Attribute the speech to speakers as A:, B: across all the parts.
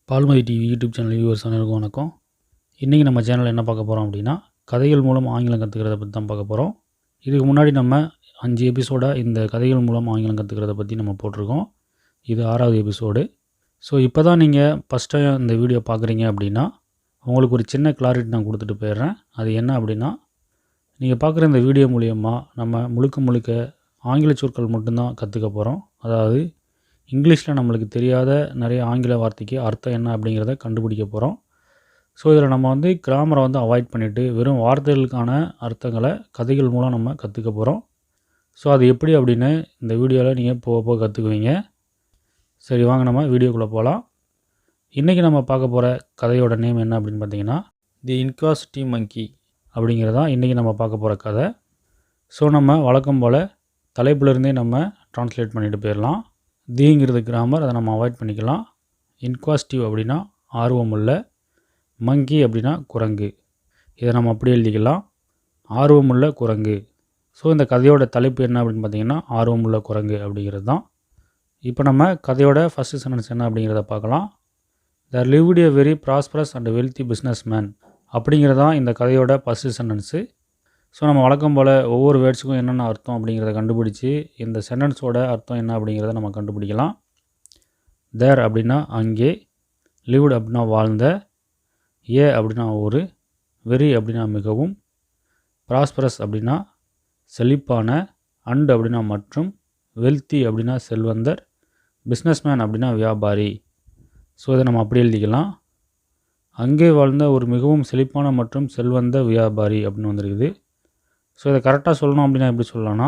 A: Palmathi TV YouTube channel viewers அனைவருக்கும் வணக்கம். இன்றைக்கி நம்ம சேனலில் என்ன பார்க்க போகிறோம் அப்படின்னா, கதைகள் மூலம் ஆங்கிலம் கற்றுக்கிறத பற்றி தான் பார்க்க போகிறோம். இதுக்கு முன்னாடி நம்ம 5 எபிசோடாக இந்த கதைகள் மூலம் ஆங்கிலம் கற்றுக்கிறத பற்றி நம்ம போட்டிருக்கோம். இது 6வது எபிசோடு. ஸோ இப்போ தான் நீங்கள் ஃபஸ்ட் டைம் இந்த வீடியோ பார்க்குறீங்க அப்படின்னா, உங்களுக்கு ஒரு சின்ன கிளாரிட்டி நான் கொடுத்துட்டு போயிடுறேன். அது என்ன அப்படின்னா, நீங்கள் பார்க்குற இந்த வீடியோ மூலயமா நம்ம முழுக்க ஆங்கில சொற்கள் மட்டும்தான் கற்றுக்க போகிறோம். அதாவது இங்கிலீஷில் நம்மளுக்கு தெரியாத நிறைய ஆங்கில வார்த்தைக்கு அர்த்தம் என்ன அப்படிங்கிறத கண்டுபிடிக்க போகிறோம். ஸோ இதில் நம்ம கிராமரை அவாய்ட் பண்ணிவிட்டு வெறும் வார்த்தைகளுக்கான அர்த்தங்களை கதைகள் மூலம் நம்ம கற்றுக்க போகிறோம். ஸோ அது எப்படி அப்படின்னு இந்த வீடியோவில் நீங்கள் போக கற்றுக்குவீங்க. சரி, வாங்க நம்ம வீடியோக்குள்ளே போகலாம். இன்றைக்கி நம்ம பார்க்க போகிற கதையோட நேம் என்ன அப்படின்னு பார்த்தீங்கன்னா, தி இன்குவாசிட்டி மங்கி அப்படிங்கிறதான் இன்றைக்கி நம்ம பார்க்க போகிற கதை. ஸோ நம்ம வழக்கம் போல் தலைப்புலேருந்தே நம்ம ட்ரான்ஸ்லேட் பண்ணிட்டு போயிடலாம். தீங்கிறது கிராமர், அதை நம்ம அவாய்ட் பண்ணிக்கலாம். இன்குவாஸ்டிவ் அப்படின்னா ஆர்வமுள்ள, மங்கி அப்படின்னா குரங்கு. இதை நம்ம அப்படியே எழுதிக்கலாம், ஆர்வமுள்ள குரங்கு. ஸோ இந்த கதையோட தலைப்பு என்ன அப்படின்னு பார்த்தீங்கன்னா, ஆர்வமுள்ள குரங்கு அப்படிங்கிறது தான். இப்போ நம்ம கதையோட ஃபஸ்ட்டு சென்டென்ஸ் என்ன அப்படிங்கிறத பார்க்கலாம். There lived a very prosperous and wealthy business man அப்படிங்கிறது தான் இந்த கதையோட ஃபஸ்ட்டு சென்டென்ஸு. ஸோ நம்ம வழக்கம் போல் ஒவ்வொரு வேர்ட்ஸுக்கும் என்னென்ன அர்த்தம் அப்படிங்கிறத கண்டுபிடிச்சி இந்த சென்டென்ஸோட அர்த்தம் என்ன அப்படிங்கிறத நம்ம கண்டுபிடிக்கலாம். தேர் அப்படின்னா அங்கே, லிவ்ட் அப்படின்னா வாழ்ந்த, ஏ அப்படின்னா ஒரு, வெரி அப்படின்னா மிகவும், ப்ராஸ்பரஸ் அப்படின்னா செழிப்பான, அண்ட் அப்படின்னா மற்றும், வெல்த்தி அப்படின்னா செல்வந்தர், பிஸ்னஸ்மேன் அப்படின்னா வியாபாரி. ஸோ இதை நம்ம அப்படி எழுதிக்கலாம். அங்கே வாழ்ந்த ஒரு மிகவும் செழிப்பான மற்றும் செல்வந்த வியாபாரி அப்படின்னு வந்திருக்குது. ஸோ இதை கரெக்டாக சொல்லணும் அப்படின்னா எப்படி சொல்லலாம்னா,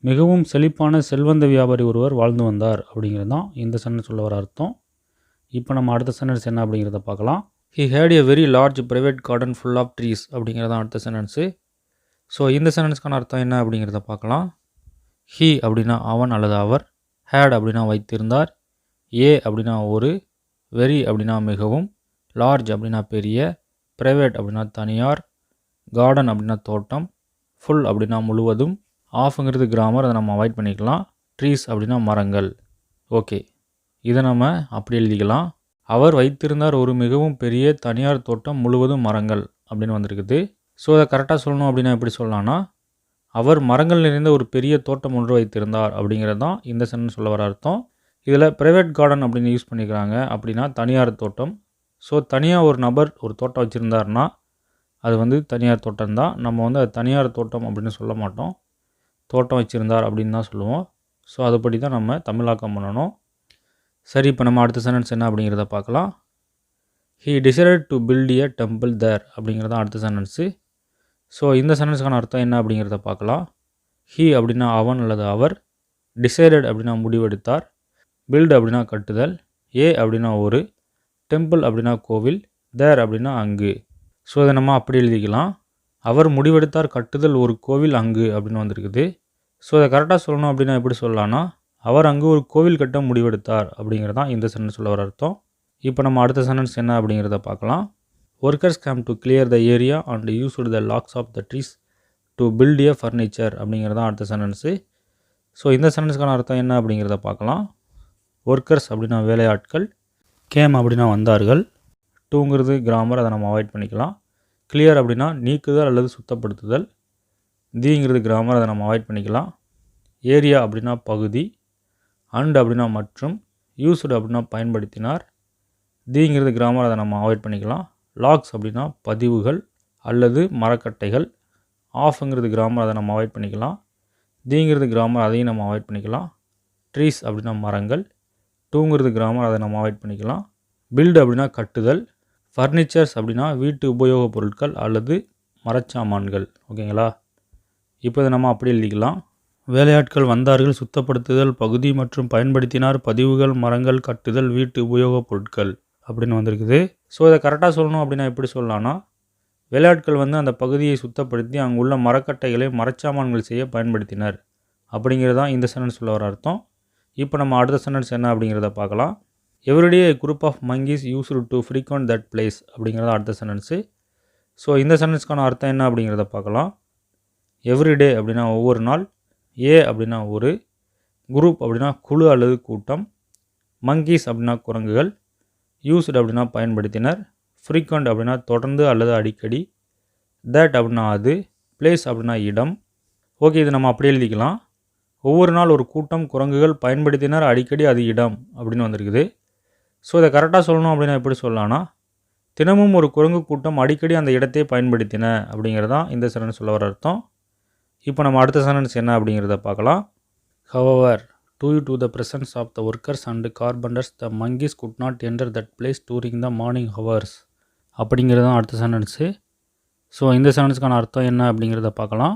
A: மிகவும் செழிப்பான செல்வந்த வியாபாரி ஒருவர் வாழ்ந்து வந்தார் அப்படிங்கிறது தான் இந்த சென்டென்ஸ் சொல்ல வர அர்த்தம். இப்போ நம்ம அடுத்த சென்டென்ஸ் என்ன அப்படிங்கிறத பார்க்கலாம். He had a very large private garden full of trees அப்படிங்கிறது தான் அடுத்த சென்டென்ஸு. ஸோ இந்த சென்டென்ஸ்க்கான அர்த்தம் என்ன அப்படிங்கிறத பார்க்கலாம். ஹி அப்படின்னா அவன் அல்லது அவர், ஹேட் அப்படின்னா வைத்திருந்தார், ஏ அப்படின்னா ஒரு, வெரி அப்படின்னா மிகவும், லார்ஜ் அப்படின்னா பெரிய, ப்ரைவேட் அப்படின்னா தனியார், கார்டன் அப்படின்னா தோட்டம், ஃபுல் அப்படின்னா முழுவதும், ஆஃப்ங்கிறது கிராமர், அதை நம்ம அவாய்ட் பண்ணிக்கலாம், ட்ரீஸ் அப்படின்னா மரங்கள். ஓகே, இதை நம்ம அப்படி எழுதிக்கலாம். அவர் வைத்திருந்தார் ஒரு மிகவும் பெரிய தனியார் தோட்டம் முழுவதும் மரங்கள் அப்படின்னு வந்திருக்குது. ஸோ அதை கரெக்டாக சொல்லணும் அப்படின்னா எப்படி சொல்லலாம்னா, அவர் மரங்கள் நிறைந்த ஒரு பெரிய தோட்டம் ஒன்று வைத்திருந்தார் அப்படிங்கிறது தான் இந்த சென்டென்ஸ் சொல்ல வர அர்த்தம். இதில் ப்ரைவேட் கார்டன் அப்படின்னு யூஸ் பண்ணிக்கிறாங்க. அப்படின்னா தனியார் தோட்டம். ஸோ தனியாக ஒரு நபர் ஒரு தோட்டம் வச்சுருந்தாருன்னா அது தனியார் தோட்டம் தான். நம்ம அது தனியார் தோட்டம் அப்படின்னு சொல்ல மாட்டோம், தோட்டம் வச்சுருந்தார் அப்படின்னு தான் சொல்லுவோம். ஸோ அதுபடி தான் நம்ம தமிழாக்கம் பண்ணணும். சரி, இப்போ நம்ம அடுத்த சென்டென்ஸ் என்ன அப்படிங்கிறத பார்க்கலாம். He decided to build a temple there அப்படிங்கிறது தான் அடுத்த சென்டென்ஸு. ஸோ இந்த சென்டென்ஸுக்கான அர்த்தம் என்ன அப்படிங்கிறத பார்க்கலாம். ஹீ அப்படின்னா அவன் அல்லது அவர், டிசைடட் அப்படின்னா முடிவெடுத்தார், பில்ட் அப்படின்னா கட்டுதல், ஏ அப்படின்னா ஒரு, டெம்பிள் அப்படின்னா கோவில், தேர் அப்படின்னா அங்கு. ஸோ இதை நம்ம அப்படி எழுதிக்கலாம். அவர் முடிவெடுத்தார் கட்டுதல் ஒரு கோவில் அங்கு அப்படின்னு வந்திருக்குது. ஸோ இதை கரெக்டாக சொல்லணும் அப்படின்னா எப்படி சொல்லலாம்னா, அவர் அங்கு ஒரு கோவில் கட்ட முடிவெடுத்தார் அப்படிங்கிறது தான் இந்த சென்டென்ஸ் சொல்ல வர அர்த்தம். இப்போ நம்ம அடுத்த சென்டென்ஸ் என்ன அப்படிங்கிறத பார்க்கலாம். Workers came to clear the area and used the logs of the trees to build a furniture அப்படிங்கிறது தான் அடுத்த சென்டென்ஸு. ஸோ இந்த சென்டென்ஸ்க்கான அர்த்தம் என்ன அப்படிங்கிறத பார்க்கலாம். ஒர்க்கர்ஸ் அப்படின்னா வேலையாட்கள், கேம் அப்படின்னா வந்தார்கள், டூங்கிறது கிராமர், அதை நம்ம அவாய்ட் பண்ணிக்கலாம். கிளியர் அப்படின்னா நீக்குதல் அல்லது சுத்தப்படுத்துதல், தீங்கிறது கிராமர், அதை நம்ம அவாய்ட் பண்ணிக்கலாம். ஏரியா அப்படின்னா பகுதி, அண்ட் அப்படின்னா மற்றும், யூஸ்டு அப்படின்னா பயன்படுத்தினார், தீங்கிறது கிராமர், அதை நம்ம அவாய்ட் பண்ணிக்கலாம். லாக்ஸ் அப்படின்னா பதிவுகள் அல்லது மரக்கட்டைகள், ஆஃப்ங்கிறது கிராமர், அதை நம்ம அவாய்ட் பண்ணிக்கலாம். தீங்கிறது கிராமர், அதையும் நம்ம அவாய்ட் பண்ணிக்கலாம். ட்ரீஸ் அப்படின்னா மரங்கள், டூங்கிறது கிராமர், அதை நம்ம அவாய்ட் பண்ணிக்கலாம். பில்டு அப்படின்னா கட்டுதல், ஃபர்னிச்சர்ஸ் அப்படின்னா வீட்டு உபயோகப் பொருட்கள் அல்லது மரச்சாமான்கள். ஓகேங்களா, இப்போ இதை நம்ம அப்படி எழுதிக்கலாம். வேலையாட்கள் வந்தார்கள், சுத்தப்படுத்துதல், பகுதி மற்றும் பயன்படுத்தினார், பதிவுகள், மரங்கள், கட்டுதல், வீட்டு உபயோகப் பொருட்கள் அப்படின்னு வந்திருக்குது. ஸோ இதை கரெக்டாக சொல்லணும் அப்படின்னா எப்படி சொல்லலாம்னா, வேலையாட்கள் அந்த பகுதியை சுத்தப்படுத்தி அங்கே உள்ள மரக்கட்டைகளை மரச்சாமான்கள் செய்ய பயன்படுத்தினர் அப்படிங்கிறது தான் இந்த சென்டென்ஸ் சொல்ல வர அர்த்தம். இப்போ நம்ம அடுத்த சென்டென்ஸ் என்ன அப்படிங்கிறத பார்க்கலாம். Everyday group of monkeys used to frequent that place அப்படிங்கிறது அடுத்த சென்டென்ஸு. ஸோ இந்த சென்டென்ஸ்க்கான அர்த்தம் என்ன அப்படிங்கிறத பார்க்கலாம். எவ்ரிடே அப்படின்னா ஒவ்வொரு நாள், ஏ அப்படின்னா ஒரு, குரூப் அப்படின்னா குழு அல்லது கூட்டம், மங்கீஸ் அப்படின்னா குரங்குகள், யூஸ்டு அப்படின்னா பயன்படுத்தினர், ஃப்ரீக்வெண்ட் அப்படின்னா தொடர்ந்து அல்லது அடிக்கடி, தட் அப்படின்னா அது, பிளேஸ் அப்படின்னா இடம். ஓகே, இது நம்ம அப்படி எழுதிக்கலாம். ஒவ்வொரு நாள் ஒரு கூட்டம் குரங்குகள் பயன்படுத்தினர், அடிக்கடி அது இடம் அப்படின்னு வந்திருக்குது. ஸோ இதை கரெக்டாக சொல்லணும் அப்படின்னா எப்படி சொல்லலாம்னா, தினமும் ஒரு குரங்கு கூட்டம் அடிக்கடி அந்த இடத்தை பயன்படுத்தின அப்படிங்கிறது தான் இந்த சென்டென்ஸ் சொல்ல வர அர்த்தம். இப்போ நம்ம அடுத்த சென்டென்ஸ் என்ன அப்படிங்கிறத பார்க்கலாம். However, due to the presence of the workers and carpenters, the monkeys could not enter that place during the morning hours அப்படிங்கிறது தான் அடுத்த சென்டென்ஸு. ஸோ இந்த சென்டென்ஸ்க்கான அர்த்தம் என்ன அப்படிங்கிறத பார்க்கலாம்.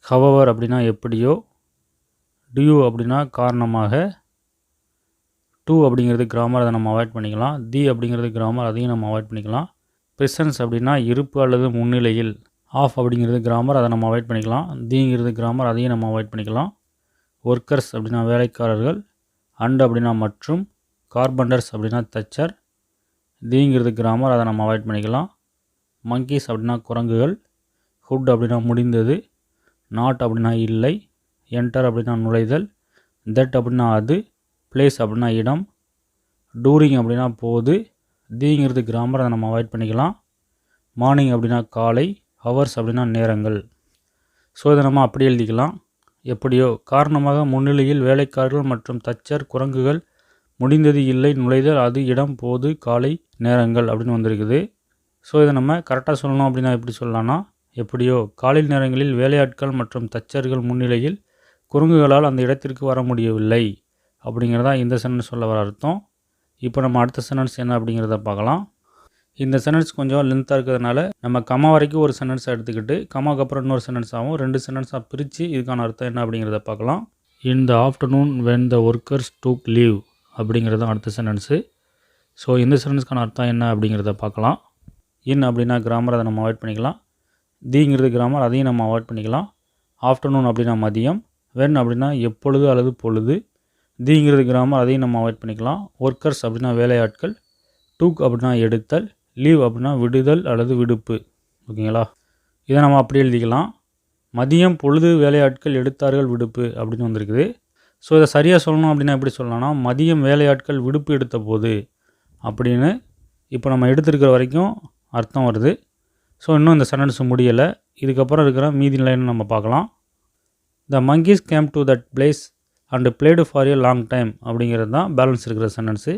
A: ஹவவர் அப்படின்னா எப்படியோ, டியூ அப்படின்னா காரணமாக, டூ அப்படிங்கிறது கிராமர், அதை நம்ம அவாய்ட் பண்ணிக்கலாம். தி அப்படிங்கிறது கிராமர், அதையும் நம்ம அவாய்ட் பண்ணிக்கலாம். ப்ரெசன்ஸ் அப்படின்னா இருப்பு அல்லது முன்னிலையில், ஆஃப் அப்படிங்கிறது கிராமர், அதை நம்ம அவாய்ட் பண்ணிக்கலாம். திங்கிறது கிராமர், அதையும் நம்ம அவாய்ட் பண்ணிக்கலாம். ஒர்க்கர்ஸ் அப்படின்னா வேலைக்காரர்கள், அண்ட் அப்படின்னா மற்றும், கார்பெண்டர்ஸ் அப்படின்னா தச்சர், திங்கிறது கிராமர், அதை நம்ம அவாய்ட் பண்ணிக்கலாம். மங்கீஸ் அப்படின்னா குரங்குகள், ஹுட் அப்படின்னா முடிந்தது, நாட் அப்படின்னா இல்லை, என்டர் அப்படின்னா நுழைதல், தட் அப்படின்னா அது, பிளேஸ் அப்படின்னா இடம், டூரிங் அப்படின்னா போது, திங்கிறது கிராமர், அதை நம்ம அவாய்ட் பண்ணிக்கலாம். மார்னிங் அப்படின்னா காலை, ஹவர்ஸ் அப்படின்னா நேரங்கள். ஸோ இதை நம்ம அப்படி எழுதிக்கலாம். எப்படியோ, காரணமாக, முன்னிலையில், வேலைக்காரர்கள் மற்றும் தச்சர், குரங்குகள், முடிந்தது இல்லை, நுழைதல், அது, இடம், போது, காலை, நேரங்கள் அப்படின்னு வந்திருக்குது. ஸோ இதை நம்ம கரெக்டாக சொல்லணும் அப்படின்னா எப்படி சொல்லலாம்னா, எப்படியோ காலை நேரங்களில் வேலையாட்கள் மற்றும் தச்சர்கள் முன்னிலையில் குரங்குகளால் அந்த இடத்திற்கு வர முடியவில்லை அப்படிங்கிறதா இந்த சென்டென்ஸ் சொல்ல வர அர்த்தம். இப்போ நம்ம அடுத்த சென்டென்ஸ் என்ன அப்படிங்கிறத பார்க்கலாம். இந்த சென்டென்ஸ் கொஞ்சம் லென்த்தாக இருக்கிறதுனால நம்ம கமா வரைக்கும் ஒரு சென்டென்ஸை எடுத்துக்கிட்டு கமாக்கு அப்புறம் இன்னொரு சென்டென்ஸாகவும் 2 சென்டென்ஸாக பிரித்து இதுக்கான அர்த்தம் என்ன அப்படிங்கிறத பார்க்கலாம். In the afternoon when the workers took leave அப்படிங்கிறது தான் அடுத்த சென்டென்ஸு. ஸோ இந்த சென்டென்ஸ்க்கான அர்த்தம் என்ன அப்படிங்கிறத பார்க்கலாம். இன் அப்படின்னா கிராமர், அதை நம்ம அவாய்ட் பண்ணிக்கலாம். திங்கிறது கிராமர், அதையும் நம்ம அவாய்ட் பண்ணிக்கலாம். ஆஃப்டர்நூன் அப்படின்னா மதியம், வென் அப்படின்னா எப்பொழுது அல்லது பொழுது, திங்கிறது கிராமர், அதையும் நம்ம அவாய்ட் பண்ணிக்கலாம். ஒர்க்கர்ஸ் அப்படின்னா வேலையாட்கள், டூக் அப்படின்னா எடுத்தல், லீவ் அப்படின்னா விடுதல் அல்லது விடுப்பு. ஓகேங்களா, இதை நம்ம அப்படி எழுதிக்கலாம். மதியம் பொழுது வேலையாட்கள் எடுத்தார்கள் விடுப்பு அப்படின்னு வந்திருக்குது. ஸோ இதை சரியாக சொல்லணும் அப்படின்னா எப்படி சொல்லலாம்னா, மதியம் வேலையாட்கள் விடுப்பு எடுத்த போது அப்படின்னு இப்போ நம்ம எடுத்துருக்கிற வரைக்கும் அர்த்தம் வருது. ஸோ இன்னும் இந்த சென்டென்ஸ் முடியலை. இதுக்கப்புறம் இருக்கிற மீதி லைன் நம்ம பார்க்கலாம். த monkeys came to that place and blade for a long time அப்படிங்கிறது தான் பேலன்ஸ் இருக்கிற சென்டென்ஸு.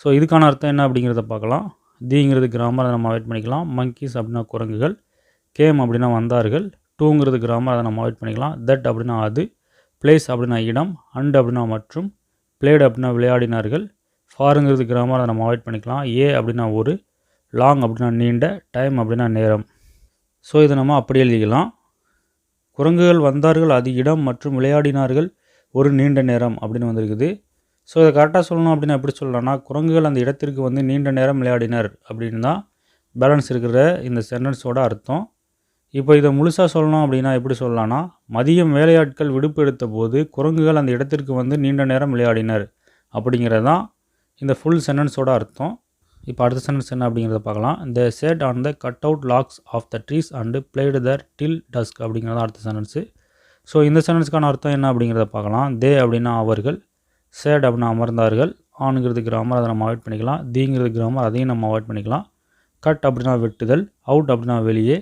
A: ஸோ இதுக்கான அர்த்தம் என்ன அப்படிங்கிறத பார்க்கலாம். திங்கிறது கிராமர், அதை நம்ம அவாய்ட் பண்ணிக்கலாம். monkeys அப்படின்னா குரங்குகள், கேம் அப்படின்னா வந்தார்கள், டூங்கிறது கிராமர், அதை நம்ம அவாய்ட் பண்ணிக்கலாம். தட் அப்படின்னா அது, பிளேஸ் அப்படின்னா இடம், அண்ட் அப்படின்னா மற்றும், பிளேடு அப்படின்னா விளையாடினார்கள், ஃபாருங்கிறது கிராமர், அதை நம்ம அவாய்ட் பண்ணிக்கலாம். ஏ அப்படின்னா ஒரு, லாங் அப்படின்னா நீண்ட, டைம் அப்படின்னா நேரம். ஸோ இதை நம்ம அப்படி எழுதிக்கலாம். குரங்குகள் வந்தார்கள், அது இடம், மற்றும் விளையாடினார்கள் ஒரு நீண்ட நேரம் அப்படின்னு வந்திருக்குது. ஸோ இதை கரெக்டாக சொல்லணும் அப்படின்னா எப்படி சொல்லலாம்னா, குரங்குகள் அந்த இடத்திற்கு வந்து நீண்ட நேரம் விளையாடினர் அப்படின்னு தான் பேலன்ஸ் இருக்கிற இந்த சென்டென்ஸோட அர்த்தம். இப்போ இதை முழுசாக சொல்லணும் அப்படின்னா எப்படி சொல்லலாம்னா, மதியம் வேலையாட்கள் விடுப்பு எடுத்த போது குரங்குகள் அந்த இடத்திற்கு வந்து நீண்ட நேரம் விளையாடினர் அப்படிங்கிறது தான் இந்த ஃபுல் சென்டென்ஸோட அர்த்தம். இப்போ அடுத்த சென்டென்ஸ் என்ன அப்படிங்கிறத பார்க்கலாம். They sat on the cut out logs of the trees and played there till dusk அப்படிங்கிறத அடுத்த சென்டென்ஸு. ஸோ இந்த சென்டென்ஸ்க்கான அர்த்தம் என்ன அப்படிங்கிறத பார்க்கலாம். தே அப்படின்னா அவர்கள், சேட் அப்படின்னா அமர்ந்தார்கள், ஆணுங்கிறது கிராமர், அதை நம்ம அவாய்ட் பண்ணிக்கலாம். திங்கிறது கிராமர், அதையும் நம்ம அவாய்ட் பண்ணிக்கலாம். கட் அப்படின்னா வெட்டுதல், அவுட் அப்படின்னா வெளியே,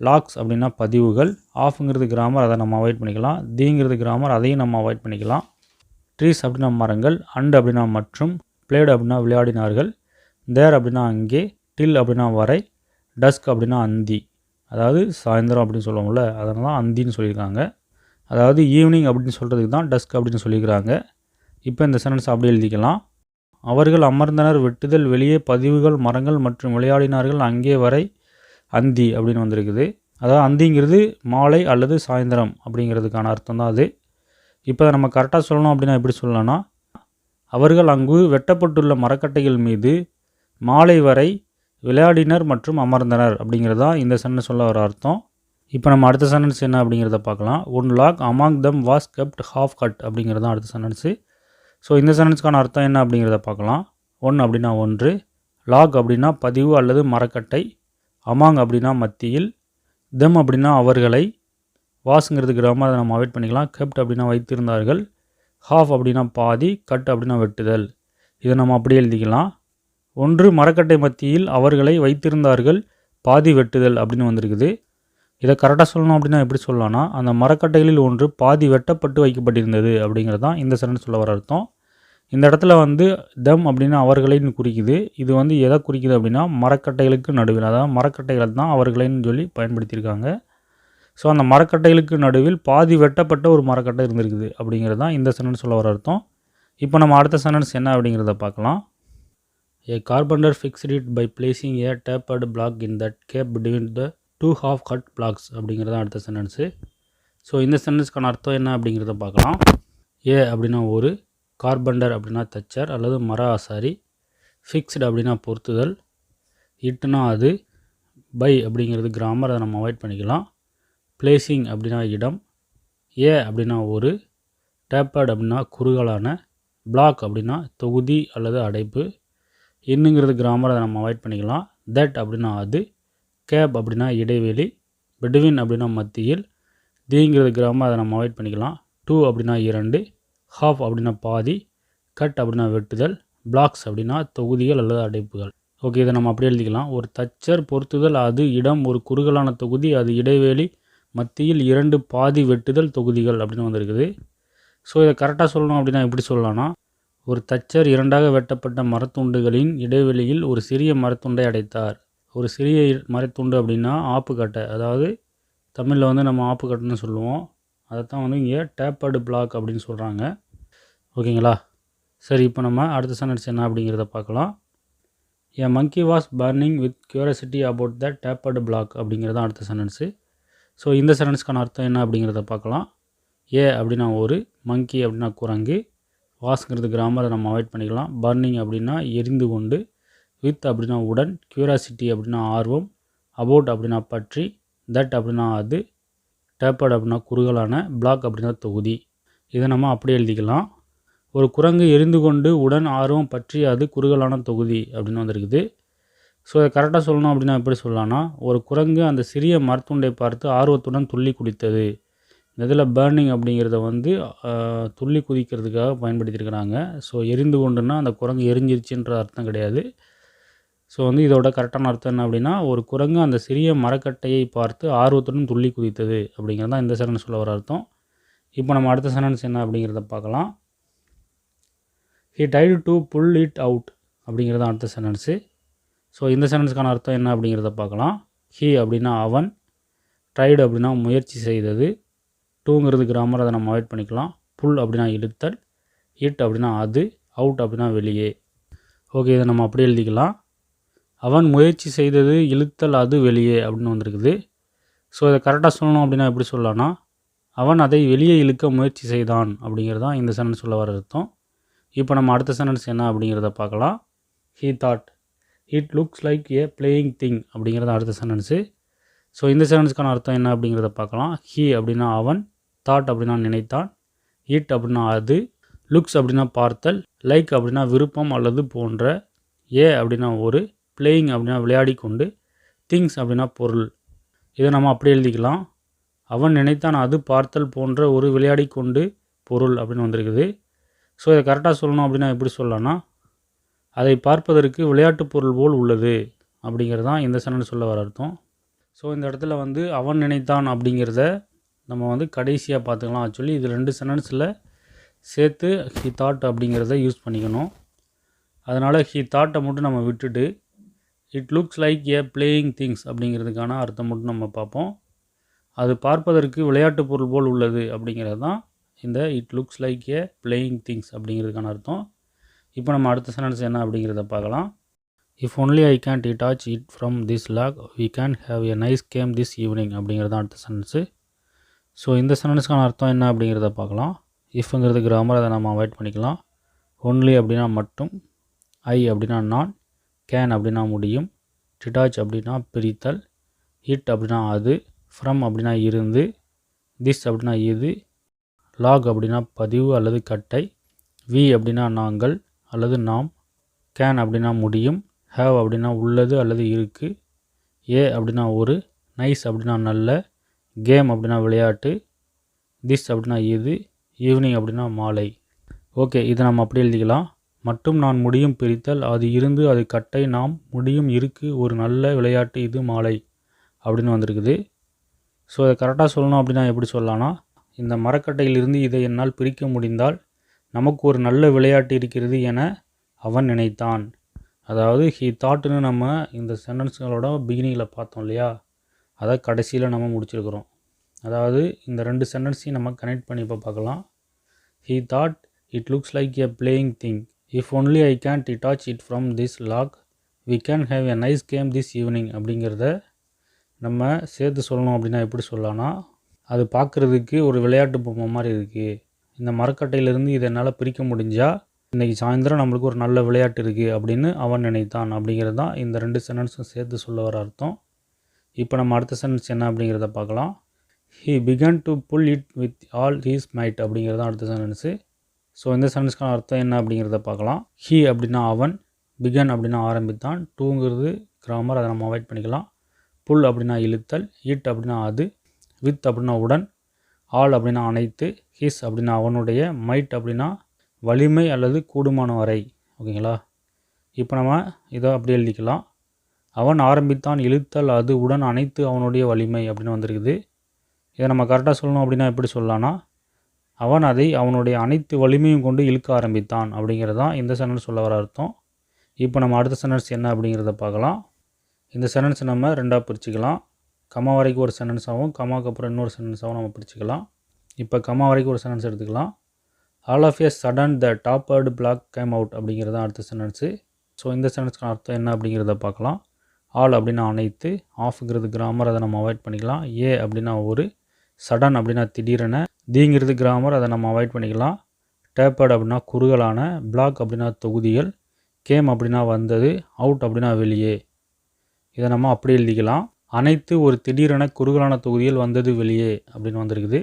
A: லாக்ஸ் அப்படின்னா பதிவுகள், ஆஃப்ங்கிறது கிராமர், அதை நம்ம அவாய்ட் பண்ணிக்கலாம். திங்கிறது கிராமர், அதையும் நம்ம அவாய்ட் பண்ணிக்கலாம். ட்ரீஸ் அப்படின்னா மரங்கள், அண்ட் அப்படின்னா மற்றும், பிளேடு அப்படின்னா விளையாடினார்கள், தேர் அப்படின்னா அங்கே, டில் அப்படின்னா வரை, டஸ்க் அப்படின்னா அந்தி, அதாவது சாயந்தரம் அப்படின்னு சொல்லுவோம்ல, அதனால தான் அந்தின்னு சொல்லியிருக்காங்க. அதாவது ஈவினிங் அப்படின்னு சொல்கிறதுக்கு தான் டஸ்க் அப்படின்னு சொல்லியிருக்கிறாங்க. இப்போ இந்த சென்டென்ஸ் அப்படி எழுதிக்கலாம். அவர்கள் அமர்ந்தனர், வெட்டுதல், வெளியே, பதிவுகள், மரங்கள் மற்றும் விளையாடினார்கள் அங்கே வரை, அந்தி அப்படின்னு வந்திருக்குது. அதாவது அந்திங்கிறது மாலை அல்லது சாயந்தரம் அப்படிங்கிறதுக்கான அர்த்தம் தான் அது. இப்போ நம்ம கரெக்டாக சொல்லணும் அப்படின்னா எப்படி சொல்லலாம்னா, அவர்கள் அங்கு வெட்டப்பட்டுள்ள மரக்கட்டைகள் மீது மாலை வரை விளையாடினர் மற்றும் அமர்ந்தனர் அப்படிங்கிறது தான் இந்த சென்டென்ஸ் சொல்ல வர அர்த்தம். இப்போ நம்ம அடுத்த சென்டென்ஸ் என்ன அப்படிங்கிறத பார்க்கலாம். One log among them was kept half cut அப்படிங்கிறது தான் அடுத்த சென்டென்ஸு. ஸோ இந்த சென்டென்ஸ்க்கான அர்த்தம் என்ன அப்படிங்கிறத பார்க்கலாம். ஒன் அப்படின்னா ஒன்று, லாக் அப்படின்னா பதிவு அல்லது மரக்கட்டை, அமாங் அப்படின்னா மத்தியில், தெம் அப்படின்னா அவர்களை, வாஸுங்கிறது கிராமர், அதை நம்ம அவாய்ட் பண்ணிக்கலாம். கெப்ட் அப்படின்னா வைத்திருந்தார்கள், ஹாஃப் அப்படின்னா பாதி, கட் அப்படின்னா வெட்டுதல். இதை நம்ம அப்படியே எழுதிக்கலாம். ஒன்று மரக்கட்டை மத்தியில் அவர்களை வைத்திருந்தார்கள் பாதி வெட்டுதல் அப்படின்னு வந்திருக்குது. இதை கரெக்டாக சொல்லணும் அப்படின்னா எப்படி சொல்லலாம்னா, அந்த மரக்கட்டைகளில் ஒன்று பாதி வெட்டப்பட்டு வைக்கப்பட்டிருந்தது அப்படிங்கிறது தான் இந்த சென்டென்ஸ் சொல்ல வர அர்த்தம். இந்த இடத்துல வந்து தம் அப்படின்னா அவர்களைன்னு குறிக்குது. இது வந்து எதை குறிக்குது அப்படின்னா மரக்கட்டைகளுக்கு நடுவில், அதாவது மரக்கட்டைகள் தான் அவர்களைன்னு சொல்லி பயன்படுத்தியிருக்காங்க. ஸோ அந்த மரக்கட்டைகளுக்கு நடுவில் பாதி வெட்டப்பட்ட ஒரு மரக்கட்டை இருந்திருக்குது அப்படிங்கிறது தான் இந்த சென்டென்ஸ் சொல்ல வர அர்த்தம். இப்போ நம்ம அடுத்த சென்டென்ஸ் என்ன அப்படிங்கிறத பார்க்கலாம். A carpenter fixed it by placing a tapered block in that gap between the two half cut blocks அப்படிங்கிறது அடுத்த சென்டென்ஸு. ஸோ இந்த சென்டென்ஸ்க்கான அர்த்தம் என்ன அப்படிங்கிறத பார்க்கலாம். ஏ அப்படின்னா ஒரு, கார்பெண்டர் அப்படின்னா தச்சர் அல்லது மர ஆசாரி, ஃபிக்ஸ்டு அப்படின்னா பொருத்துதல், இட்டுனா அது, பை அப்படிங்கிறது கிராமர், அதை நம்ம அவாய்ட் பண்ணிக்கலாம், பிளேசிங் அப்படின்னா இடம், ஏ அப்படின்னா ஒரு, டேப்பர்டு அப்படின்னா குறுகலான, பிளாக் அப்படின்னா தொகுதி அல்லது அடைப்பு, இன்னுங்கிறது கிராமர், அதை நம்ம அவாய்ட் பண்ணிக்கலாம், தட் அப்படின்னா அது, கேப் அப்படின்னா இடைவெளி, பெட்வின் அப்படின்னா மத்தியில், தீங்கிறது கிராமர், அதை நம்ம அவாய்ட் பண்ணிக்கலாம், டூ அப்படின்னா இரண்டு, ஹாஃப் அப்படின்னா பாதி, கட் அப்படின்னா வெட்டுதல், பிளாக்ஸ் அப்படின்னா தொகுதிகள் அல்லது அடைப்புகள். ஓகே, இதை நம்ம அப்படியே எழுதிக்கலாம். ஒரு தச்சர் பொருத்துதல் அது இடம், ஒரு குறுகலான தொகுதி அது இடைவெளி, மத்தியில் இரண்டு பாதி வெட்டுதல் தொகுதிகள் அப்படின்னு வந்திருக்குது. ஸோ இதை கரெக்டாக சொல்லணும் அப்படின்னா எப்படி சொல்லலாம்னா, ஒரு தச்சர் இரண்டாக வெட்டப்பட்ட மரத்துண்டுகளின் இடைவெளியில் ஒரு சிறிய மரத்துண்டை அடைத்தார். ஒரு சிறிய மரத்துண்டு அப்படின்னா ஆப்புக்கட்டை, அதாவது தமிழில் வந்து நம்ம ஆப்புக்கட்டைன்னு சொல்லுவோம். அதைத்தான் வந்து இங்கே டேப்பர்டு பிளாக் அப்படின்னு சொல்கிறாங்க. ஓகேங்களா? சரி, இப்போ நம்ம அடுத்த சென்டென்ஸ் என்ன அப்படிங்கிறத பார்க்கலாம். A monkey was burning with curiosity about the tapered block அப்படிங்கிறது தான் அடுத்த சென்டென்ஸு. ஸோ இந்த சென்டென்ஸ்க்கான அர்த்தம் என்ன அப்படிங்கிறத பார்க்கலாம். ஏ அப்படின்னா ஒரு, மங்கி அப்படின்னா குரங்கு, வாஸ்ங்கிறது கிராமரை நம்ம அவாய்ட் பண்ணிக்கலாம், பர்னிங் அப்படின்னா எரிந்து கொண்டு, வித் அப்படின்னா உடன், கியூரியாசிட்டி அப்படின்னா ஆர்வம், அபவுட் அப்படின்னா பற்றி, தட் அப்படின்னா அது, டேப்பர்டு அப்படின்னா குறுகலான, பிளாக் அப்படின்னா தொகுதி. இதை நம்ம அப்படியே எழுதிக்கலாம். ஒரு குரங்கு எரிந்து கொண்டு உடன் ஆர்வம் பற்றி அது குறுகலான தொகுதி அப்படின்னு வந்திருக்குது. ஸோ இதை கரெக்டாக சொல்லணும் அப்படின்னா எப்படி சொல்லலாம்னா, ஒரு குரங்கு அந்த சிறிய மரத்துண்டை பார்த்து ஆர்வத்துடன் துள்ளி குதித்தது. இந்த இதில் பேர்னிங் அப்படிங்கிறத வந்து துள்ளி குதிக்கிறதுக்காக பயன்படுத்தியிருக்கிறாங்க. ஸோ எரிந்து கொண்டுன்னா அந்த குரங்கு எரிஞ்சிருச்சுன்ற அர்த்தம் கிடையாது. ஸோ வந்து இதோட கரெக்டான அர்த்தம் என்ன அப்படின்னா, ஒரு குரங்கு அந்த சிறிய மரக்கட்டையை பார்த்து ஆர்வத்துடன் துள்ளி குதித்தது அப்படிங்கிறது தான் இந்த சென்டென்ஸ் சொல்ல வர அர்த்தம். இப்போ நம்ம அடுத்த சென்டென்ஸ் என்ன அப்படிங்கிறத பார்க்கலாம். He tried to pull it out அப்படிங்கிறது தான் அடுத்த சென்டென்ஸு. ஸோ இந்த சென்டென்ஸ்க்கான அர்த்தம் என்ன அப்படிங்கிறத பார்க்கலாம். ஹி அப்படின்னா அவன், ட்ரைடு அப்படின்னா முயற்சி செய்தது, டூங்கிறது கிராமர், அதை நம்ம அவாய்ட் பண்ணிக்கலாம், புல் அப்படின்னா இழுத்தல், இட் அப்படின்னா அது, அவுட் அப்படின்னா வெளியே. ஓகே, இதை நம்ம அப்படியே எழுதிக்கலாம். அவன் முயற்சி செய்தது, இழுத்தல் அது வெளியே அப்படின்னு வந்திருக்குது. ஸோ இதை கரெக்டாக சொல்லணும் அப்படின்னா எப்படி சொல்லலாம்னா, அவன் அதை வெளியே இழுக்க முயற்சி செய்தான் அப்படிங்கிறது தான் இந்த சென்டென்ஸ் சொல்ல வர அர்த்தம். இப்போ நம்ம அடுத்த சென்டென்ஸ் என்ன அப்படிங்கிறத பார்க்கலாம். He thought it looks like a playing thing அப்படிங்கிறது அடுத்த சென்டென்ஸு. ஸோ இந்த சென்டென்ஸ்க்கான அர்த்தம் என்ன அப்படிங்கிறத பார்க்கலாம். ஹீ அப்படின்னா அவன், தாட் அப்படின்னா நினைத்தான், இட் அப்படின்னா அது, லுக்ஸ் அப்படின்னா பார்த்தல், லைக் அப்படின்னா விருப்பம் அல்லது போன்ற, ஏ அப்படின்னா ஒரு, பிளேயிங் அப்படின்னா விளையாடி கொண்டு, திங்ஸ் அப்படின்னா பொருள். இதை நம்ம அப்படி எழுதிக்கலாம். அவன் நினைத்தான் அது பார்த்தல் போன்ற ஒரு விளையாடி கொண்டு பொருள் அப்படின்னு வந்திருக்குது. ஸோ இதை கரெக்டாக சொல்லணும் அப்படின்னா எப்படி சொல்லலாம்னா, அதை பார்ப்பதற்கு விளையாட்டு பொருள் போல் உள்ளது அப்படிங்கிறது தான் இந்த சென்டென்ஸ் சொல்ல வர அர்த்தம். ஸோ இந்த இடத்துல வந்து அவன் நினைத்தான் அப்படிங்கிறத நம்ம வந்து கடைசியாக பார்த்துக்கலாம். ஆக்சுவலி இது ரெண்டு சென்டென்ஸில் சேர்த்து ஹி தாட் அப்படிங்கிறத யூஸ் பண்ணிக்கணும். அதனால் ஹி தாட்டை மட்டும் நம்ம விட்டுட்டு it looks like a playing things அப்படிங்கிறதுக்கான அர்த்தம் மட்டும் நம்ம பார்ப்போம். அது பார்ப்பதற்கு விளையாட்டு பொருள் போல் உள்ளது அப்படிங்கிறது தான் இந்த it looks like a playing things அப்படிங்கிறதுக்கான அர்த்தம். இப்போ நம்ம அடுத்த சென்டென்ஸ் என்ன அப்படிங்கிறத பார்க்கலாம். If only I can detach it from this log we can have a nice game this evening அப்படிங்கிறது தான் அடுத்த சென்டென்ஸு. ஸோ இந்த சென்டென்ஸ்க்கான அர்த்தம் என்ன அப்படிங்கிறத பார்க்கலாம். இஃப்ங்கிறது கிராமர், அதை நம்ம அவாய்ட் பண்ணிக்கலாம். ஒன்லி அப்படின்னா மட்டும், ஐ அப்படின்னா நான், கேன் அப்படின்னா முடியும், டிட்டாச் அப்படின்னா பிரித்தல், இட் அப்படின்னா அது, ஃப்ரம் அப்படின்னா இருந்து, திஸ் அப்படின்னா இது, லாக் அப்படின்னா பதிவு அல்லது கட்டை, வி அப்படின்னா நாங்கள் அல்லது நாம், கேன் அப்படின்னா முடியும், ஹேவ் அப்படின்னா உள்ளது அல்லது இருக்குது, ஏ அப்படின்னா ஒரு, நைஸ் அப்படின்னா நல்ல, கேம் அப்படின்னா விளையாட்டு, திஸ் அப்படின்னா இது, ஈவினிங் அப்படின்னா மாலை. ஓகே, இதை நம்ம அப்படி எழுதிக்கலாம். மட்டும் நான் முடியும் பிரித்தல் அது இருந்து அது கட்டை நாம் முடியும் இருக்கு ஒரு நல்ல விளையாட்டு இது மாலை அப்படின்னு வந்திருக்குது. ஸோ அதை கரெக்டாக சொல்லணும் அப்படின்னா எப்படி சொல்லலாம்னா, இந்த மரக்கட்டையிலிருந்து இதை என்னால் பிரிக்க முடிந்தால் நமக்கு ஒரு நல்ல விளையாட்டு இருக்கிறது என அவன் நினைத்தான். அதாவது ஹீ தாட்னு நம்ம இந்த சென்டென்ஸ்களோட பிகினிங்கில் பார்த்தோம் இல்லையா, அதை கடைசியில் நம்ம முடிச்சிருக்கிறோம். அதாவது இந்த 2 சென்டென்ஸையும் நம்ம கனெக்ட் பண்ணி இப்போ பார்க்கலாம். He thought it looks like a playing thing if only I can detach it from this log we can have a nice game this evening அப்படிங்கிறத நம்ம சேர்த்து சொல்லணும் அப்படின்னா எப்படி சொல்லலாம்னா, அது பார்க்குறதுக்கு ஒரு விளையாட்டு பொம்மை மாதிரி இருக்குது, இந்த மரக்கட்டையிலேருந்து இதை என்னால் பிரிக்க முடிஞ்சால் இன்றைக்கி சாயந்தரம் நம்மளுக்கு ஒரு நல்ல விளையாட்டு இருக்குது அப்படின்னு அவன் நினைத்தான் அப்படிங்கிறது தான் இந்த 2 சென்டென்ஸும் சேர்த்து சொல்ல வர அர்த்தம். இப்போ நம்ம அடுத்த சென்டென்ஸ் என்ன அப்படிங்கிறத பார்க்கலாம். He began to pull it with all his might அப்படிங்கிறது தான் அடுத்த சென்டென்ஸு. ஸோ இந்த சென்டென்ஸ்க்கான அர்த்தம் என்ன அப்படிங்கிறத பார்க்கலாம். ஹீ அப்படின்னா அவன், பிகன் அப்படின்னா ஆரம்பித்தான், டூங்கிறது கிராமர், அதை நம்ம அவாய்ட் பண்ணிக்கலாம். புல் அப்படின்னா இழுத்தல், இட் அப்படின்னா அது, வித் அப்படின்னா உடன், ஆல் அப்படின்னா அனைத்து, ஹிஸ் அப்படின்னா அவனுடைய, மைட் அப்படின்னா வலிமை அல்லது கூடுமான வரை. ஓகேங்களா? இப்போ நம்ம இதை அப்படியே எழுதிக்கலாம். அவன் ஆரம்பித்தான் இழுத்தல் அது உடன் அனைத்து அவனுடைய வலிமை அப்படின்னு வந்திருக்குது. இதை நம்ம கரெக்டாக சொல்லணும் அப்படின்னா எப்படி சொல்லலாம்னா, அவன் அதை அவனுடைய அனைத்து வலிமையும் கொண்டு இழுக்க ஆரம்பித்தான் அப்படிங்கிறது தான் இந்த சென்டென்ஸ் சொல்ல வர அர்த்தம். இப்போ நம்ம அடுத்த சென்டென்ஸ் என்ன அப்படிங்கிறத பார்க்கலாம். இந்த சென்டென்ஸ் நம்ம 2ஆக பிரிச்சுக்கலாம். கமா வரைக்கும் ஒரு சென்டென்ஸாகவும் கமாவுக்கு அப்புறம் இன்னொரு சென்டென்ஸாகவும் நம்ம பிரிச்சுக்கலாம். இப்போ கமா வரைக்கும் ஒரு சென்டென்ஸ் எடுத்துக்கலாம். All of a sudden the tapered black came out அப்படிங்கிறது தான் அடுத்த சென்டென்ஸு. ஸோ இந்த சென்டென்ஸ்க்கான அர்த்தம் என்ன அப்படிங்கிறத பார்க்கலாம். ஆல் அப்படின்னா அனைத்து, ஆஃப்ங்கிறது கிராமர், அதை நம்ம அவாய்ட் பண்ணிக்கலாம். ஏ அப்படின்னா ஒரு, சடன் அப்படின்னா திடீரென, தீங்கிறது கிராமர், அதை நம்ம அவாய்ட் பண்ணிக்கலாம். டேப்பர்டு அப்படின்னா குறுகலான, பிளாக் அப்படின்னா தொகுதிகள், கேம் அப்படின்னா வந்தது, அவுட் அப்படின்னா வெளியே. இதை நம்ம அப்படி எழுதிக்கலாம். அனைத்து ஒரு திடீரென குறுகலான தொகுதிகள் வந்தது வெளியே அப்படின்னு வந்திருக்குது.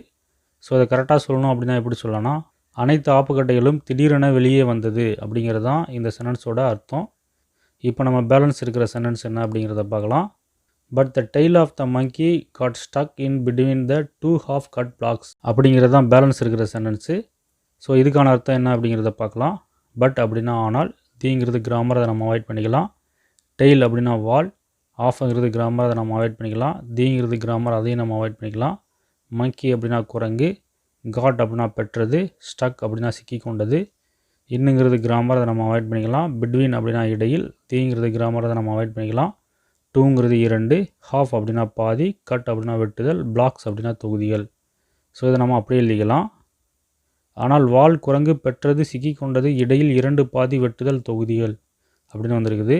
A: ஸோ அதை கரெக்டாக சொல்லணும் அப்படின்னா எப்படி சொல்லலாம்னா, அனைத்து ஆப்புக்கட்டைகளும் திடீரென வெளியே வந்தது அப்படிங்கிறது தான் இந்த சென்டென்ஸோட அர்த்தம். இப்போ நம்ம பேலன்ஸ் இருக்கிற சென்டென்ஸ் என்ன அப்படிங்கிறத பார்க்கலாம். But the tail of the monkey got stuck in between the 2 half cut blocks அப்படிங்கிறது தான் பேலன்ஸ் இருக்கிற சென்டென்ஸு. ஸோ இதுக்கான அர்த்தம் என்ன அப்படிங்கிறத பார்க்கலாம். பட் அப்படின்னா ஆனால், தீங்கிறது கிராமர், அதை நம்ம அவாய்ட் பண்ணிக்கலாம். டெய்ல் அப்படின்னா வால், ஆஃப்ங்கிறது கிராமர், அதை நம்ம அவாய்ட் பண்ணிக்கலாம். தீங்கிறது கிராமர், அதையும் நம்ம அவாய்ட் பண்ணிக்கலாம். மங்கி அப்படின்னா குரங்கு, காட் அப்படின்னா பெற்றது, ஸ்டக் அப்படின்னா சிக்கி கொண்டது, இன்னுங்கிறது கிராமர், அதை நம்ம அவாய்ட் பண்ணிக்கலாம். பிட்வீன் அப்படின்னா இடையில், தீங்கிறது கிராமர், அதை நம்ம அவாய்ட் பண்ணிக்கலாம். டூங்கிறது 2, ஹாஃப் அப்படின்னா பாதி, கட் அப்படின்னா வெட்டுதல், பிளாக்ஸ் அப்படின்னா தொகுதிகள். ஸோ இதை நம்ம அப்படியே எழுதிக்கலாம். ஆனால் வால், குரங்கு, பெற்றது, சிக்கி கொண்டது, இடையில் 2 பாதி, வெட்டுதல், தொகுதிகள் அப்படின்னு வந்திருக்குது.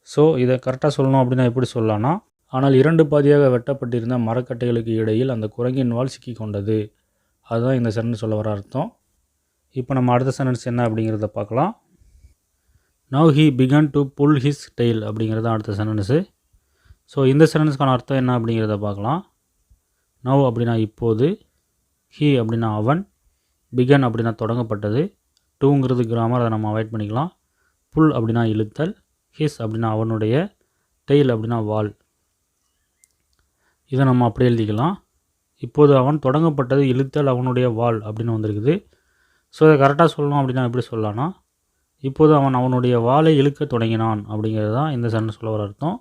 A: ஸோ இதை கரெக்டாக சொல்லணும் அப்படின்னா எப்படி சொல்லலாம்னா, ஆனால் 2 பாதியாக வெட்டப்பட்டிருந்த மரக்கட்டைகளுக்கு இடையில் அந்த குரங்கின் வால் சிக்கி கொண்டது. அதுதான் இந்த சென்டென்ஸ் சொல்ல வர அர்த்தம். இப்போ நம்ம அடுத்த சென்டென்ஸ் என்ன அப்படிங்கிறத பார்க்கலாம். Now he began to pull his tail அப்படிங்கிறது தான் அடுத்த சென்டென்ஸு. ஸோ இந்த சென்டென்ஸ்க்கான அர்த்தம் என்ன அப்படிங்கிறத பார்க்கலாம். நவ் அப்படின்னா இப்போது, ஹீ அப்படின்னா அவன், பிகன் அப்படின்னா தொடங்கப்பட்டது, டூங்கிறது கிராமர், அதை நம்ம அவாய்ட் பண்ணிக்கலாம். புல் அப்படின்னா இழுத்தல், ஹிஸ் அப்படின்னா அவனுடைய, டெய்ல் அப்படின்னா வால். இதை நம்ம அப்படியே எழுதிக்கலாம். இப்போது அவன் தொடங்கப்பட்டது இழுத்தல் அவனுடைய வால் அப்படின்னு வந்திருக்குது. ஸோ இதை கரெக்டாக சொல்லணும் அப்படின்னா எப்படி சொல்லலாம்னா, இப்போது அவன் அவனுடைய வாளை இழுக்க தொடங்கினான் அப்படிங்கிறது தான் இந்த சென்டென்ஸ் சொல்ல வர அர்த்தம்.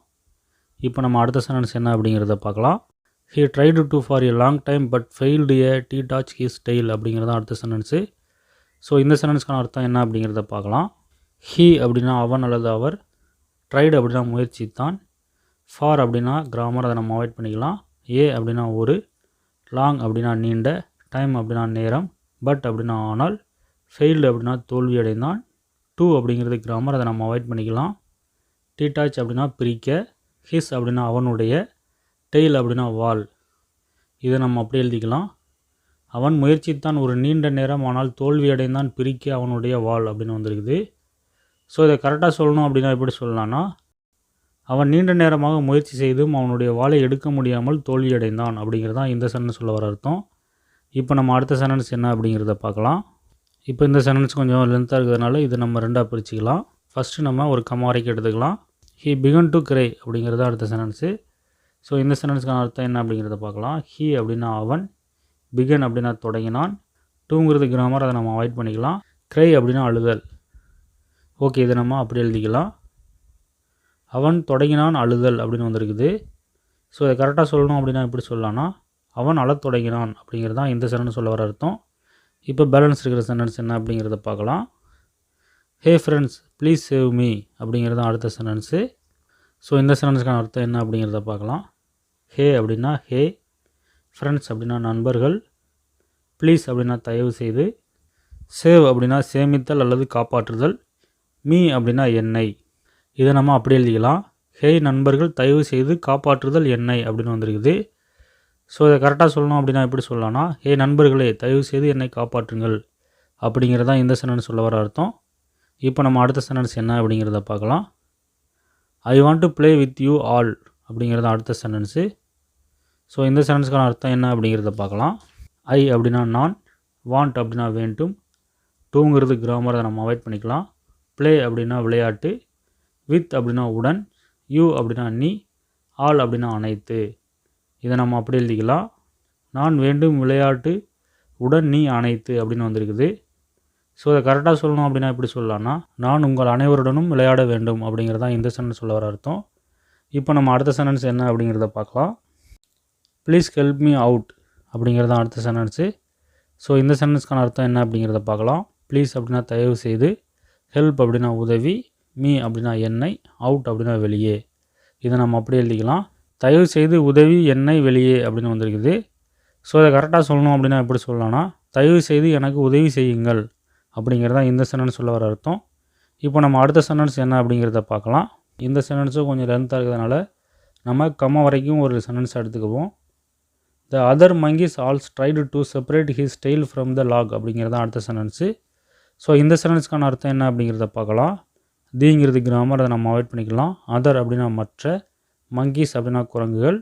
A: இப்போ நம்ம அடுத்த சென்டென்ஸ் என்ன அப்படிங்கிறத பார்க்கலாம். He tried to for a long time but failed a detach his tail அப்படிங்கிறது தான் அடுத்த சென்டென்ஸு. ஸோ இந்த சென்டென்ஸ்க்கான அர்த்தம் என்ன அப்படிங்கிறத பார்க்கலாம். ஹீ அப்படின்னா அவன் அல்லது அவர், ட்ரைடு அப்படின்னா முயற்சித்தான், ஃபார் அப்படின்னா கிராமர், அதை நம்ம அவாய்ட் பண்ணிக்கலாம். ஏ அப்படின்னா ஒரு, லாங் அப்படின்னா நீண்ட, டைம் அப்படின்னா நேரம், பட் அப்படின்னா ஆனால், ஃபெயில்டு அப்படின்னா தோல்வி அடைந்தான், டூ அப்படிங்கிறது கிராமர், அதை நம்ம அவாய்ட் பண்ணிக்கலாம். டீடாச் அப்படின்னா பிரிக்க, ஹிஸ் அப்படின்னா அவனுடைய, டெய்ல் அப்படின்னா வால். இதை நம்ம அப்படியே எழுதிக்கலாம். அவன் முயற்சித்தான் ஒரு நீண்ட நேரம், ஆனால் தோல்வி அடைந்தான் பிரிக்க அவனுடைய வால் அப்படின்னு வந்திருக்குது. ஸோ இதை கரெக்டாக சொல்லணும் அப்படின்னா எப்படி சொல்லலாம்னா, அவன் நீண்ட நேரமாக முயற்சி செய்தும் அவனுடைய வாளை எடுக்க முடியாமல் தோல்வியடைந்தான் அப்படிங்கிறது தான் இந்த சென்டென்ஸ் சொல்ல வர அர்த்தம். இப்போ நம்ம அடுத்த சென்டென்ஸ் என்ன அப்படிங்கிறத பார்க்கலாம். இப்போ இந்த சென்டென்ஸ் கொஞ்சம் லென்த்தாக இருக்கிறதுனால இதை நம்ம 2ஆக பிரிச்சுக்கலாம். ஃபஸ்ட்டு நம்ம ஒரு கமா வரைக்கும் எடுத்துக்கலாம். ஹீ பிகன் டு கிரை அப்படிங்கிறது அடுத்த சென்டென்ஸு. ஸோ இந்த சென்டென்ஸ்க்கான அர்த்தம் என்ன அப்படிங்கிறத பார்க்கலாம். ஹீ அப்படின்னா அவன், பிகன் அப்படின்னா தொடங்கினான், டூங்கிறது கிராமர், அதை நம்ம அவாய்ட் பண்ணிக்கலாம். கிரை அப்படின்னா அழுதல். ஓகே, இதை நம்ம அப்படி எழுதிக்கலாம். அவன் தொடங்கினான் அழுதல் அப்படின்னு வந்திருக்குது. ஸோ இதை கரெக்டாக சொல்லணும் அப்படின்னா எப்படி சொல்லலாம்னா, அவன் அழத் தொடங்கினான் அப்படிங்கிறது தான் இந்த சென்டென்ஸ் சொல்ல வர அர்த்தம். இப்போ பேலன்ஸ் இருக்கிற சென்டென்ஸ் என்ன அப்படிங்கிறத பார்க்கலாம். Hey friends please save me அப்படிங்கிறது தான் அடுத்த சென்டென்ஸு. ஸோ இந்த சென்டென்ஸ்க்கான அர்த்தம் என்ன அப்படிங்கிறத பார்க்கலாம். ஹே அப்படின்னா ஹே, ஃப்ரெண்ட்ஸ் அப்படின்னா நண்பர்கள், ப்ளீஸ் அப்படின்னா தயவு செய்து, சேவ் அப்படின்னா சேமித்தல் அல்லது காப்பாற்றுதல், மீ அப்படின்னா என்னை. இதை நம்ம அப்படி எழுதிக்கலாம். ஹே நண்பர்கள் தயவு செய்து காப்பாற்றுதல் என்னை அப்படின்னு வந்திருக்குது. ஸோ இதை கரெக்டாக சொல்லணும் அப்படின்னா எப்படி சொல்லலாம்னா, ஹே நண்பர்களே தயவு செய்து என்னை காப்பாற்றுங்கள் அப்படிங்கிறது தான் இந்த சென்டென்ஸ் சொல்ல வர அர்த்தம். இப்போ நம்ம அடுத்த சென்டென்ஸ் என்ன அப்படிங்கிறத பார்க்கலாம். I want to play with you all அப்படிங்கிறது அடுத்த சென்டென்ஸு. ஸோ இந்த சென்டென்ஸ்க்கான அர்த்தம் என்ன அப்படிங்கிறத பார்க்கலாம். ஐ அப்படின்னா நான், வாண்ட் அப்படின்னா வேண்டும், டூங்கிறது கிராமர், அதை நம்ம அவாய்ட் பண்ணிக்கலாம். ப்ளே அப்படின்னா விளையாட்டு, வித் அப்படின்னா உடன், யூ அப்படின்னா நீ, ஆல் அப்படின்னா அனைத்து. இதை நம்ம அப்படி எழுதிக்கலாம். நான் வேண்டும் விளையாட்டு, உடன் நீ அனைத்து அப்படின்னு வந்திருக்குது. ஸோ இதை கரெக்டாக சொல்லணும் அப்படின்னா எப்படி சொல்லலாம்னா, நான் உங்கள் அனைவருடனும் விளையாட வேண்டும் அப்படிங்கிறது தான் இந்த சென்டென்ஸ் சொல்ல வர அர்த்தம். இப்போ நம்ம அடுத்த சென்டென்ஸ் என்ன அப்படிங்கிறத பார்க்கலாம். ப்ளீஸ் ஹெல்ப் மீ அவுட் அப்படிங்கிறது தான் அடுத்த சென்டென்ஸு. ஸோ இந்த சென்டென்ஸ்க்கான அர்த்தம் என்ன அப்படிங்கிறத பார்க்கலாம். ப்ளீஸ் அப்படின்னா தயவு செய்து, ஹெல்ப் அப்படின்னா உதவி, மீ அப்படின்னா என்னை, அவுட் அப்படின்னா வெளியே. இதை நம்ம அப்படி எழுதிக்கலாம். தயவு செய்து உதவி என்னை வெளியே அப்படின்னு வந்திருக்குது. ஸோ இதை கரெக்டாக சொல்லணும் அப்படின்னா எப்படி சொல்லலாம்னா, தயவு செய்து எனக்கு உதவி செய்யுங்கள் அப்படிங்கிறது தான் இந்த சென்டென்ஸ் சொல்ல வர அர்த்தம். இப்போ நம்ம அடுத்த சென்டென்ஸ் என்ன அப்படிங்கிறத பார்க்கலாம். இந்த சென்டென்ஸும் கொஞ்சம் லென்த்தாக இருக்கிறதுனால நம்ம கம்மா வரைக்கும் ஒரு சென்டென்ஸ் எடுத்துக்குவோம். The other monkeys all tried to separate his tail from the log அப்படிங்கிறது தான் அடுத்த சென்டென்ஸு. ஸோ இந்த சென்டென்ஸ்க்கான அர்த்தம் என்ன அப்படிங்கிறத பார்க்கலாம். தீங்கிறது கிராமர், அதை நம்ம அவாய்ட் பண்ணிக்கலாம். அதர் அப்படின்னா மற்ற, மங்கீஸ் அப்படின்னா குரங்குகள்,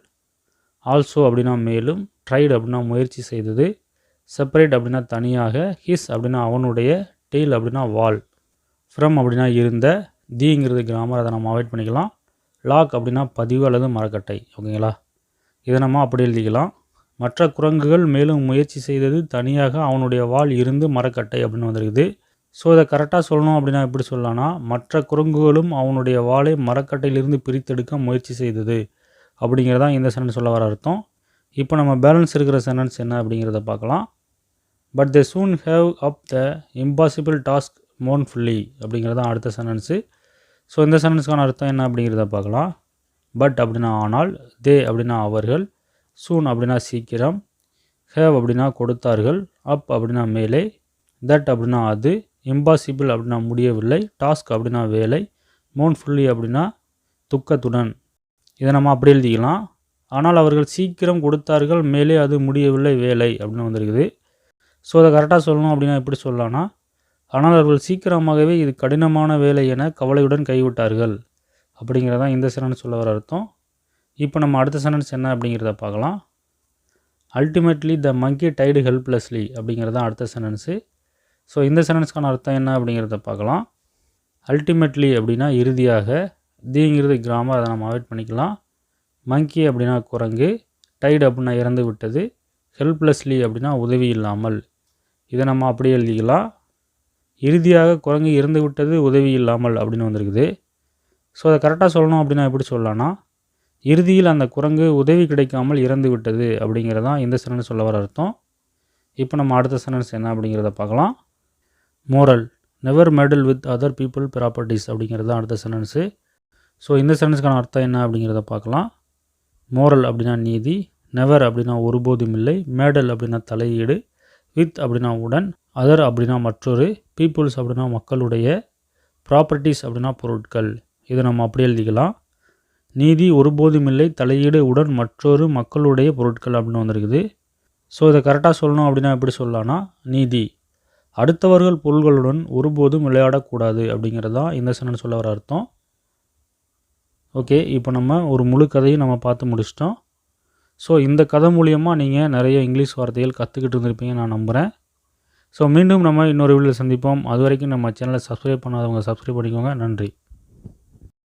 A: ஆல்சோ அப்படின்னா மேலும், ட்ரைடு அப்படின்னா முயற்சி செய்தது, செப்பரேட் அப்படின்னா தனியாக, ஹிஸ் அப்படின்னா அவனுடைய, டெய்ல் அப்படின்னா வால், ஃப்ரம் அப்படின்னா இருந்த, தீங்கிறது கிராமர், அதை நம்ம அவாய்ட் பண்ணிக்கலாம். லாக் அப்படின்னா பதிவு அல்லது மரக்கட்டை. ஓகேங்களா, இதை நம்ம அப்படி எழுதிக்கலாம். மற்ற குரங்குகள் மேலும் முயற்சி செய்தது, தனியாக அவனுடைய வால் இருந்து மரக்கட்டை அப்படின்னு வந்திருக்குது. ஸோ இதை கரெக்டாக சொல்லணும் அப்படின்னா எப்படி சொல்லலாம்னா, மற்ற குரங்குகளும் அவனுடைய வாளை மரக்கட்டையிலிருந்து பிரித்தெடுக்க முயற்சி செய்தது அப்படிங்கிறதான் இந்த சென்டென்ஸ் சொல்ல வர அர்த்தம். இப்போ நம்ம பேலன்ஸ் இருக்கிற சென்டென்ஸ் என்ன அப்படிங்கிறத பார்க்கலாம். But they soon have up the impossible task mournfully அப்படிங்கிறதான் அடுத்த சென்டென்ஸு. ஸோ இந்த சென்டென்ஸ்க்கான அர்த்தம் என்ன அப்படிங்கிறத பார்க்கலாம். பட் அப்படின்னா ஆனால், தே அப்படின்னா அவர்கள், சூன் அப்படின்னா சீக்கிரம், ஹேவ் அப்படின்னா கொடுத்தார்கள், அப் அப்படின்னா மேலே, தட் அப்படின்னா அது, இம்பாசிபிள் அப்படின்னா முடியவில்லை, டாஸ்க் அப்படின்னா வேலை, மோர்ன்ஃபுல்லி அப்படின்னா துக்கத்துடன். இதை நம்ம அப்படி எழுதிக்கலாம். ஆனால் அவர்கள் சீக்கிரம் கொடுத்தார்கள், மேலே அது முடியவில்லை வேலை அப்படின்னு வந்திருக்குது. ஸோ அதை கரெக்டாக சொல்லணும் அப்படின்னா எப்படி சொல்லலாம்னா, ஆனால் அவர்கள் சீக்கிரமாகவே இது கடினமான வேலை என கவலையுடன் கைவிட்டார்கள் அப்படிங்கிறதான் இந்த சென்டென்ஸ் சொல்ல வர அர்த்தம். இப்போ நம்ம அடுத்த சென்டென்ஸ் என்ன அப்படிங்கிறத பார்க்கலாம். Ultimately the monkey died helplessly அப்படிங்கிறது தான் அடுத்த சென்டென்ஸு. ஸோ இந்த சென்டென்ஸ்க்கான அர்த்தம் என்ன அப்படிங்கிறத பார்க்கலாம். அல்டிமேட்லி அப்படின்னா இறுதியாக, தீங்கிறது கிராமர், அதை நம்ம அவாய்ட் பண்ணிக்கலாம். மங்கி அப்படின்னா குரங்கு, டைடு அப்படின்னா இறந்து விட்டது, ஹெல்ப்லெஸ்லி அப்படின்னா உதவி இல்லாமல். இதை நம்ம அப்படியே எழுதிக்கலாம். இறுதியாக குரங்கு இறந்து விட்டது, உதவி இல்லாமல் அப்படின்னு வந்திருக்குது. ஸோ அதை கரெக்டாக சொல்லணும் அப்படின்னா எப்படி சொல்லலாம்னா, இறுதியில் அந்த குரங்கு உதவி கிடைக்காமல் இறந்து விட்டது அப்படிங்கிறதான் இந்த சென்டென்ஸ் சொல்ல வர அர்த்தம். இப்போ நம்ம அடுத்த சென்டென்ஸ் என்ன அப்படிங்கிறத பார்க்கலாம். Moral, never medal with other people properties அப்படிங்கிறது தான் அடுத்த சென்டென்ஸு. ஸோ இந்த சென்டென்ஸ்க்கான அர்த்தம் என்ன அப்படிங்கிறத பார்க்கலாம். மோரல் அப்படின்னா நீதி, நெவர் அப்படின்னா ஒருபோதும் இல்லை, மேடல் அப்படின்னா தலையீடு, வித் அப்படின்னா உடன், அதர் அப்படின்னா மற்றொரு, பீப்புள்ஸ் அப்படின்னா மக்களுடைய, ப்ராப்பர்ட்டிஸ் அப்படின்னா பொருட்கள். இதை நம்ம அப்படி எழுதிக்கலாம். நீதி, ஒருபோதும் இல்லை, தலையீடு, உடன், மற்றொரு, மக்களுடைய பொருட்கள் அப்படின்னு வந்திருக்குது. ஸோ இதை கரெக்டாக சொல்லணும் அப்படின்னா எப்படி சொல்லலாம்னா, நீதி, அடுத்தவர்கள் பொருள்களுடன் ஒருபோதும் விளையாடக்கூடாது அப்படிங்கிறது தான் இந்த சென்டென்ஸ் சொல்ல வர அர்த்தம். ஓகே, இப்போ நம்ம ஒரு முழு கதையும் நம்ம பார்த்து முடிச்சிட்டோம். ஸோ இந்த கதை மூலியமாக நீங்கள் நிறைய இங்கிலீஷ் வார்த்தைகள் கற்றுக்கிட்டு இருந்திருப்பீங்க நான் நம்புகிறேன். ஸோ மீண்டும் நம்ம இன்னொரு வீடியோவில் சந்திப்போம். அது வரைக்கும் நம்ம சேனலை சப்ஸ்கிரைப் பண்ணாதவங்க சப்ஸ்கிரைப் பண்ணிக்கோங்க. நன்றி.